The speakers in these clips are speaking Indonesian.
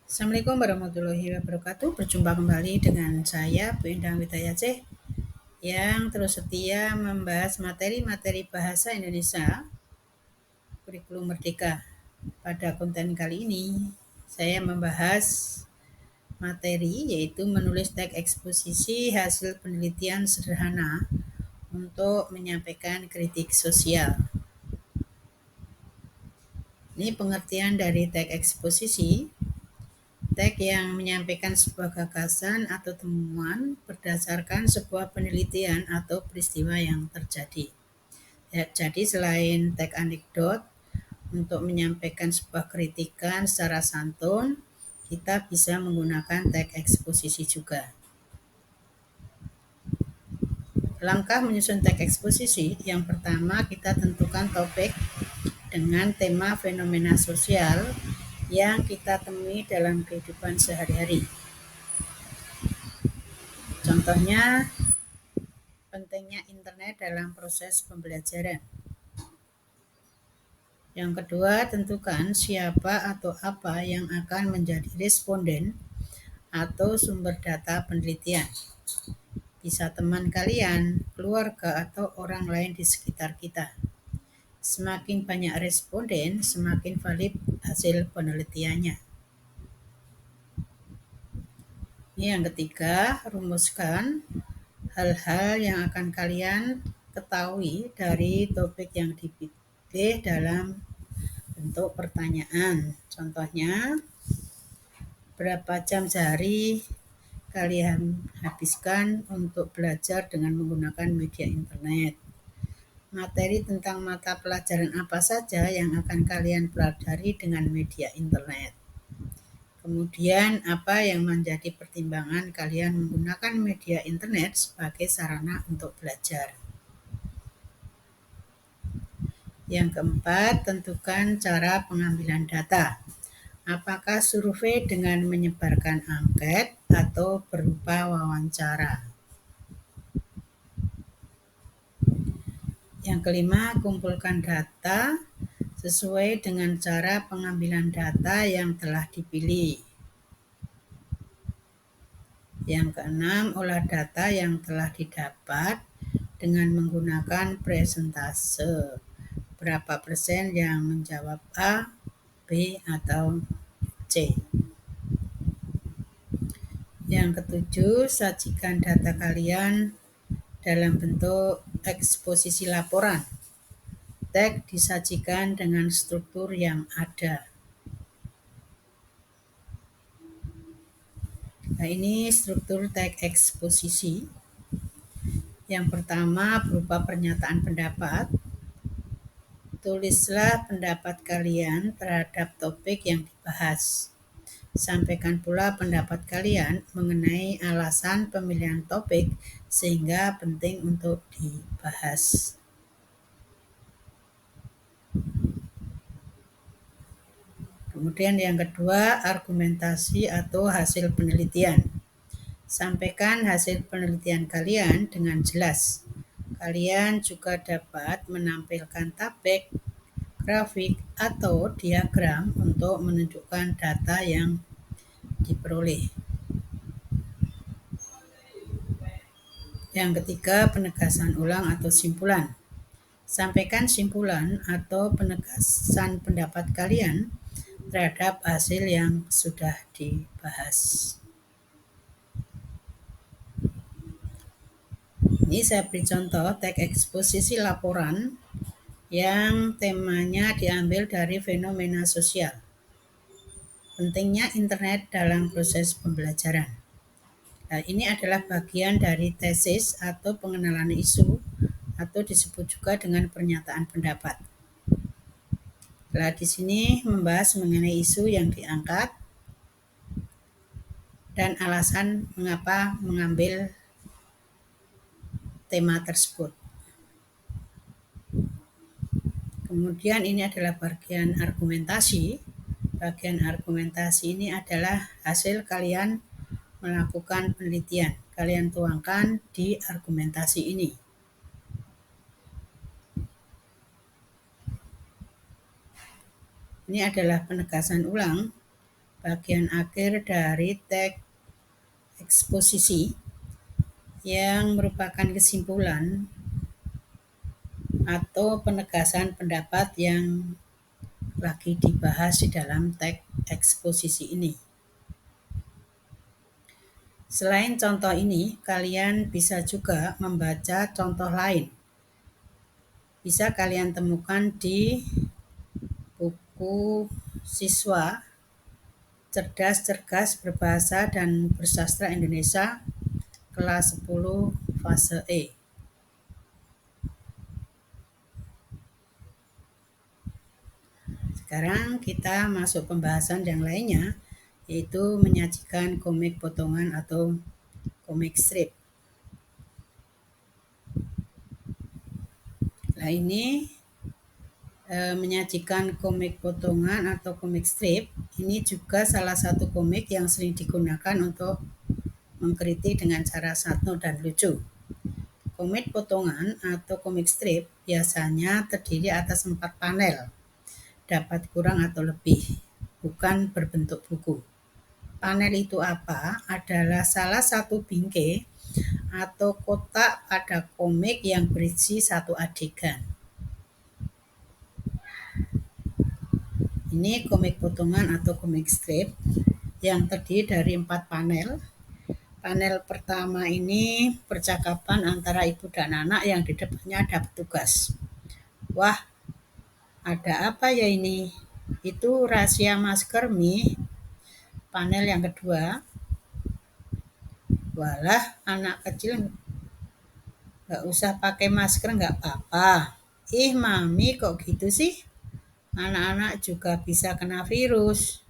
Assalamualaikum warahmatullahi wabarakatuh. Berjumpa kembali dengan saya, Bu Endang Widayaceh, yang terus setia membahas materi-materi bahasa Indonesia kurikulum Merdeka. Pada konten kali ini, saya membahas materi yaitu menulis teks eksposisi hasil penelitian sederhana untuk menyampaikan kritik sosial. Ini pengertian dari teks eksposisi. Teks yang menyampaikan sebuah gagasan atau temuan berdasarkan sebuah penelitian atau peristiwa yang terjadi. Ya, jadi selain teks anekdot, untuk menyampaikan sebuah kritikan secara santun, kita bisa menggunakan teks eksposisi juga. Langkah menyusun teks eksposisi, yang pertama kita tentukan topik dengan tema fenomena sosial yang kita temui dalam kehidupan sehari-hari. Contohnya, pentingnya internet dalam proses pembelajaran. Yang kedua, tentukan siapa atau apa yang akan menjadi responden atau sumber data penelitian. Bisa teman kalian, keluarga, atau orang lain di sekitar kita. Semakin banyak responden, semakin valid hasil penelitiannya. Ini yang ketiga, rumuskan hal-hal yang akan kalian ketahui dari topik yang dipilih dalam bentuk pertanyaan. Contohnya, berapa jam sehari kalian habiskan untuk belajar dengan menggunakan media internet? Materi tentang mata pelajaran apa saja yang akan kalian pelajari dengan media internet? Kemudian, apa yang menjadi pertimbangan kalian menggunakan media internet sebagai sarana untuk belajar? Yang keempat, tentukan cara pengambilan data. Apakah survei dengan menyebarkan angket atau berupa wawancara? Yang kelima, kumpulkan data sesuai dengan cara pengambilan data yang telah dipilih. Yang keenam, olah data yang telah didapat dengan menggunakan presentase. Berapa persen yang menjawab A, B, atau C? Yang ketujuh, sajikan data kalian dalam bentuk eksposisi laporan. Teks disajikan dengan struktur yang ada. Nah, ini struktur teks eksposisi. Yang pertama berupa pernyataan pendapat. Tulislah pendapat kalian terhadap topik yang dibahas. Sampaikan pula pendapat kalian mengenai alasan pemilihan topik sehingga penting untuk dibahas. Kemudian yang kedua, argumentasi atau hasil penelitian. Sampaikan hasil penelitian kalian dengan jelas. Kalian juga dapat menampilkan tabel, grafik, atau diagram untuk menunjukkan data yang diperoleh. Yang ketiga, penegasan ulang atau simpulan. Sampaikan simpulan atau penegasan pendapat kalian terhadap hasil yang sudah dibahas. Ini saya beri contoh teks eksposisi laporan yang temanya diambil dari fenomena sosial. Pentingnya internet dalam proses pembelajaran. Nah, ini adalah bagian dari tesis atau pengenalan isu atau disebut juga dengan pernyataan pendapat. Nah, di sini membahas mengenai isu yang diangkat dan alasan mengapa mengambil tema tersebut. Kemudian ini adalah bagian argumentasi. Bagian argumentasi ini adalah hasil kalian melakukan penelitian. Kalian tuangkan di argumentasi ini. Ini adalah penegasan ulang. bagian akhir dari teks eksposisi yang merupakan kesimpulan atau penegasan pendapat yang lagi dibahas di dalam teks eksposisi ini. Selain contoh ini, kalian bisa juga membaca contoh lain. Bisa kalian temukan di buku siswa Cerdas Berbahasa dan Bersastra Indonesia kelas 10 fase E. Sekarang kita masuk pembahasan yang lainnya, yaitu menyajikan komik potongan atau komik strip. Nah, ini menyajikan komik potongan atau komik strip, ini juga salah satu komik yang sering digunakan untuk mengkritik dengan cara santun dan lucu. Komik potongan atau komik strip biasanya terdiri atas 4 panel, dapat kurang atau lebih, bukan berbentuk buku. Panel itu apa? Adalah salah satu bingkai atau kotak pada komik yang berisi satu adegan. Ini komik potongan atau komik strip yang terdiri dari 4 panel. Panel pertama ini percakapan antara ibu dan anak yang di depannya ada petugas. Wah, ada apa ya ini? Itu rahasia masker Mi. Panel yang kedua, walah anak kecil nggak usah pakai masker nggak apa-apa. Ih Mami kok gitu sih? Anak-anak juga bisa kena virus.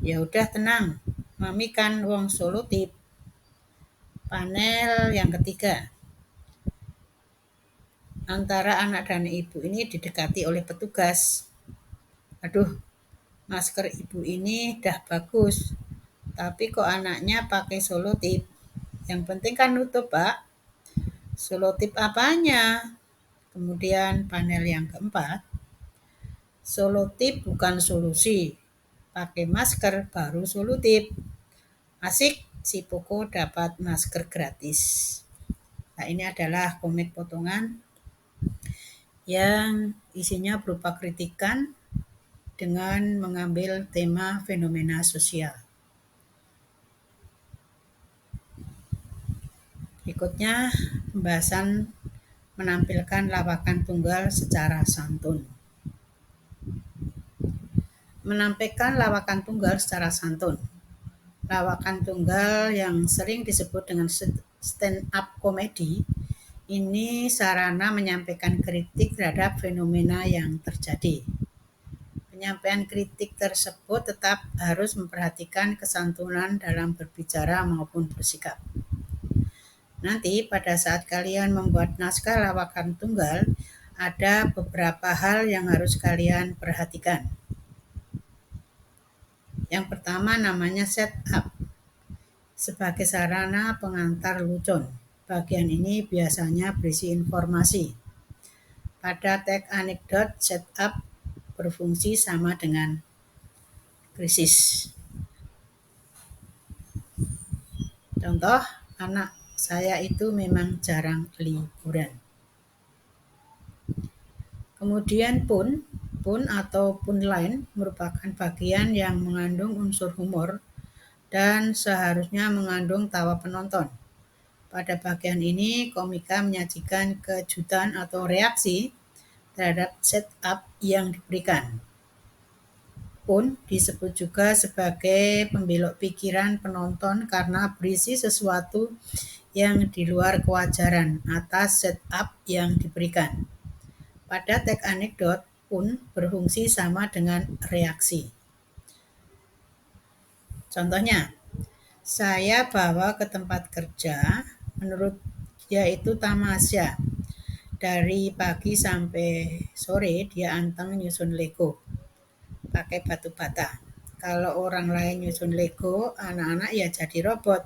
Ya udah tenang, Mami kan wong solutif. Panel yang ketiga, antara anak dan ibu ini didekati oleh petugas. Aduh, masker ibu ini dah bagus, tapi kok anaknya pakai selotip. Yang penting kan nutup, Pak. Selotip apanya? Kemudian panel yang keempat, selotip bukan solusi. Pakai masker baru selotip. Asik, si Poko dapat masker gratis. Nah, ini adalah komik potongan yang isinya berupa kritikan dengan mengambil tema fenomena sosial. Berikutnya, pembahasan menampilkan lawakan tunggal secara santun. Menampilkan lawakan tunggal secara santun. Lawakan tunggal yang sering disebut dengan stand-up comedy ini sarana menyampaikan kritik terhadap fenomena yang terjadi. Penyampaian kritik tersebut tetap harus memperhatikan kesantunan dalam berbicara maupun bersikap. Nanti pada saat kalian membuat naskah lawakan tunggal, ada beberapa hal yang harus kalian perhatikan. Yang pertama namanya setup. Sebagai sarana pengantar lucon, bagian ini biasanya berisi informasi. Pada teks anekdot, setup berfungsi sama dengan krisis. Contoh, anak saya itu memang jarang liburan. Kemudian pun atau punchline merupakan bagian yang mengandung unsur humor dan seharusnya mengandung tawa penonton. Pada bagian ini, komika menyajikan kejutan atau reaksi terhadap setup yang diberikan. Pun disebut juga sebagai pembelok pikiran penonton karena berisi sesuatu yang di luar kewajaran atas setup yang diberikan. Pada teks anekdot, pun berfungsi sama dengan reaksi. Contohnya, saya bawa ke tempat kerja, menurut dia itu tamasya. Dari pagi sampai sore dia anteng nyusun Lego, pakai batu bata. Kalau orang lain nyusun Lego, anak-anak ya jadi robot.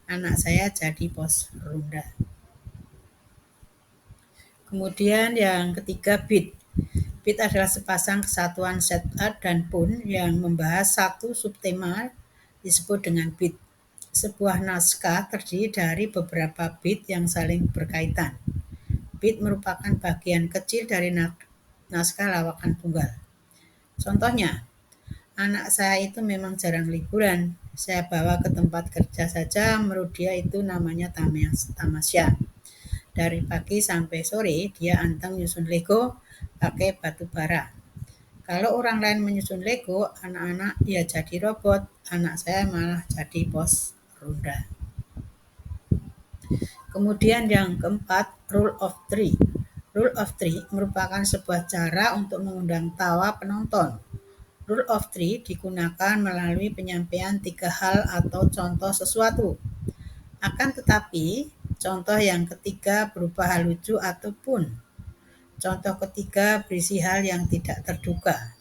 Anak saya jadi pos ronda. Kemudian yang ketiga beat. Bit adalah sepasang kesatuan setup dan pun yang membahas satu subtema disebut dengan bit. Sebuah naskah terdiri dari beberapa bit yang saling berkaitan. Bit merupakan bagian kecil dari naskah lawakan tunggal. Contohnya, anak saya itu memang jarang liburan. Saya bawa ke tempat kerja saja, menurut dia itu namanya tamasya. Dari pagi sampai sore dia anteng nyusun Lego pakai batu bara. Kalau orang lain menyusun Lego, anak-anak ya jadi robot, anak saya malah jadi pos ronda. Kemudian yang keempat, rule of three. Rule of three merupakan sebuah cara untuk mengundang tawa penonton. Rule of three digunakan melalui penyampaian 3 hal atau contoh sesuatu. Akan tetapi, contoh yang ketiga berupa hal lucu ataupun contoh ketiga berisi hal yang tidak terduga,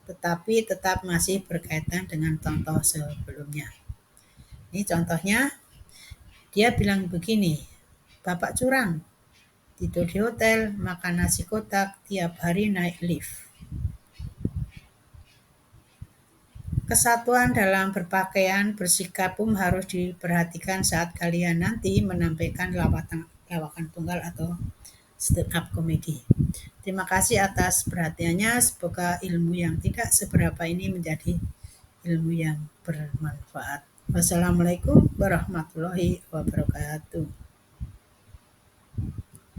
tetapi tetap masih berkaitan dengan contoh sebelumnya. Ini contohnya, dia bilang begini, Bapak curang, tidur di hotel, makan nasi kotak, tiap hari naik lift. Kesatuan dalam berpakaian bersikap harus diperhatikan saat kalian nanti menampilkan lawakan tunggal atau stand up comedy. Terima kasih atas perhatiannya. Semoga ilmu yang tidak seberapa ini menjadi ilmu yang bermanfaat. Wassalamualaikum warahmatullahi wabarakatuh.